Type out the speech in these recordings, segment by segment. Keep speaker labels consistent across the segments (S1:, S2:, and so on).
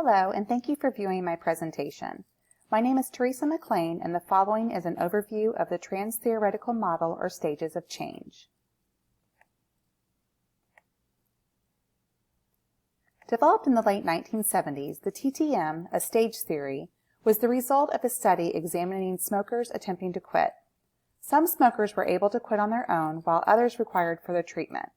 S1: Hello, and thank you for viewing my presentation. My name is TMcClain, and the following is an overview of the trans-theoretical model or stages of change. Developed in the late 1970s, the TTM, a stage theory, was the result of a study examining smokers attempting to quit. Some smokers were able to quit on their own, while others required further treatment.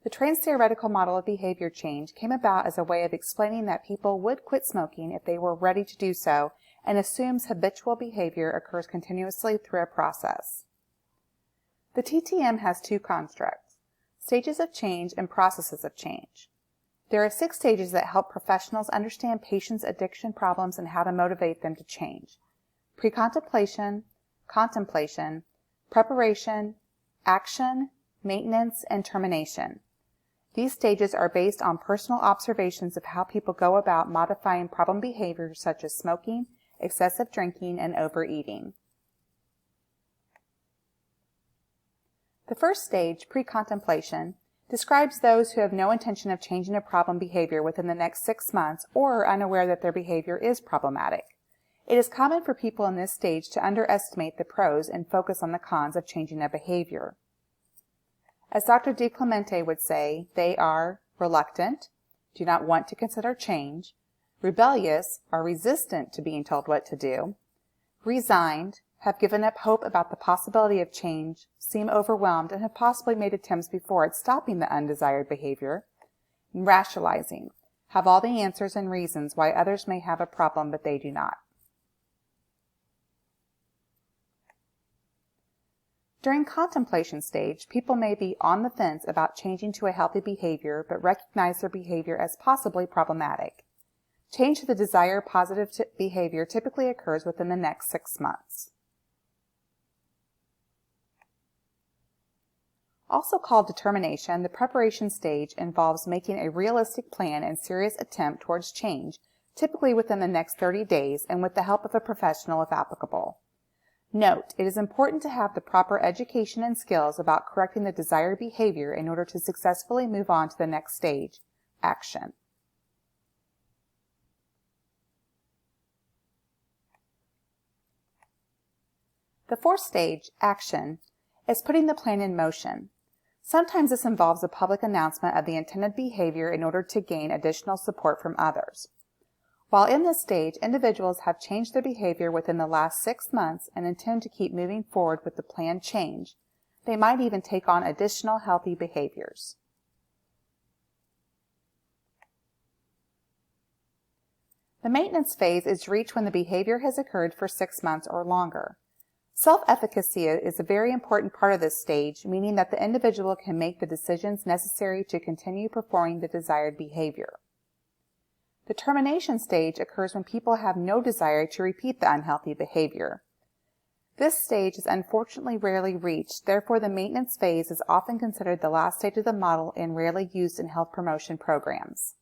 S1: The trans-theoretical model of behavior change came about as a way of explaining that people would quit smoking if they were ready to do so, and assumes habitual behavior occurs continuously through a process. The TTM has two constructs: stages of change and processes of change. There are 6 stages that help professionals understand patients' addiction problems and how to motivate them to change: pre-contemplation, contemplation, preparation, action, maintenance, and termination. These stages are based on personal observations of how people go about modifying problem behaviors such as smoking, excessive drinking, and overeating. The first stage, pre-contemplation, describes those who have no intention of changing a problem behavior within the next 6 months or are unaware that their behavior is problematic. It is common for people in this stage to underestimate the pros and focus on the cons of changing a behavior. As Dr. DiClemente would say, they are reluctant, do not want to consider change, rebellious, are resistant to being told what to do, resigned, have given up hope about the possibility of change, seem overwhelmed, and have possibly made attempts before at stopping the undesired behavior, and rationalizing, have all the answers and reasons why others may have a problem but they do not. During contemplation stage, people may be on the fence about changing to a healthy behavior but recognize their behavior as possibly problematic. Change to the desired positive behavior typically occurs within the next 6 months. Also called determination, the preparation stage involves making a realistic plan and serious attempt towards change, typically within the next 30 days and with the help of a professional if applicable. Note, it is important to have the proper education and skills about correcting the desired behavior in order to successfully move on to the next stage, action. The fourth stage, action, is putting the plan in motion. Sometimes this involves a public announcement of the intended behavior in order to gain additional support from others. While in this stage, individuals have changed their behavior within the last 6 months and intend to keep moving forward with the planned change. They might even take on additional healthy behaviors. The maintenance phase is reached when the behavior has occurred for 6 months or longer. Self-efficacy is a very important part of this stage, meaning that the individual can make the decisions necessary to continue performing the desired behavior. The termination stage occurs when people have no desire to repeat the unhealthy behavior. This stage is unfortunately rarely reached, therefore the maintenance phase is often considered the last stage of the model and rarely used in health promotion programs.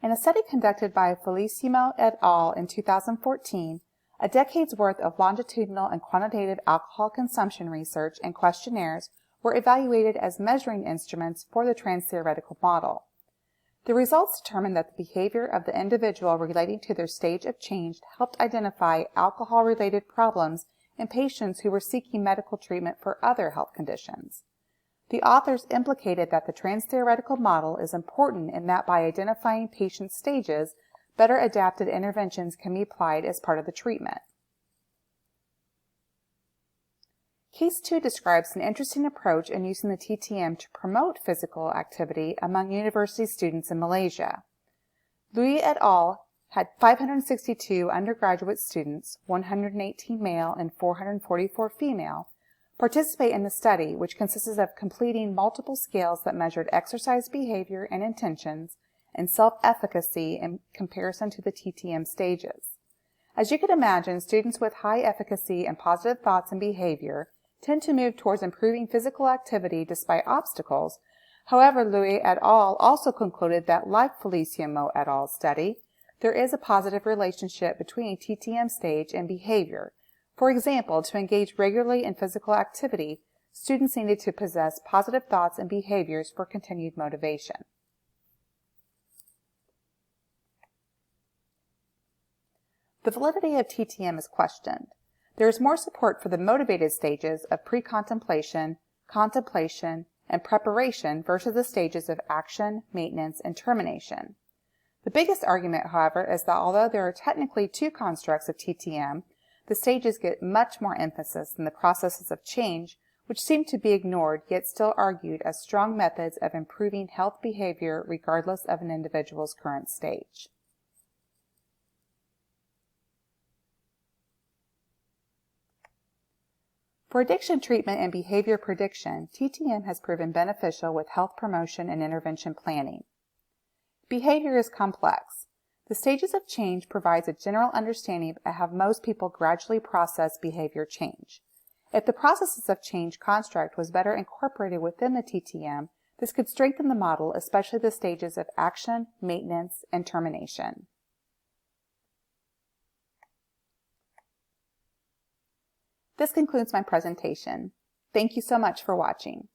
S1: In a study conducted by Felicissimo et al. In 2014, a decade's worth of longitudinal and quantitative alcohol consumption research and questionnaires were evaluated as measuring instruments for the trans-theoretical model. The results determined that the behavior of the individual relating to their stage of change helped identify alcohol-related problems in patients who were seeking medical treatment for other health conditions. The authors implicated that the trans-theoretical model is important in that by identifying patient stages, better adapted interventions can be applied as part of the treatment. Case 2 describes an interesting approach in using the TTM to promote physical activity among university students in Malaysia. Lui et al. Had 562 undergraduate students, 118 male and 444 female, participate in the study, which consisted of completing multiple scales that measured exercise behavior and intentions and self-efficacy in comparison to the TTM stages. As you could imagine, students with high efficacy and positive thoughts and behavior tend to move towards improving physical activity despite obstacles. However, Lui et al. Also concluded that, like Felicissimo et al.'s study, there is a positive relationship between TTM stage and behavior. For example, to engage regularly in physical activity, students needed to possess positive thoughts and behaviors for continued motivation. The validity of TTM is questioned. There is more support for the motivated stages of pre-contemplation, contemplation, and preparation versus the stages of action, maintenance, and termination. The biggest argument, however, is that although there are technically two constructs of TTM, the stages get much more emphasis than the processes of change, which seem to be ignored yet still argued as strong methods of improving health behavior regardless of an individual's current stage. For addiction treatment and behavior prediction, TTM has proven beneficial with health promotion and intervention planning. Behavior is complex. The stages of change provides a general understanding of how most people gradually process behavior change. If the processes of change construct was better incorporated within the TTM, this could strengthen the model, especially the stages of action, maintenance, and termination. This concludes my presentation. Thank you so much for watching.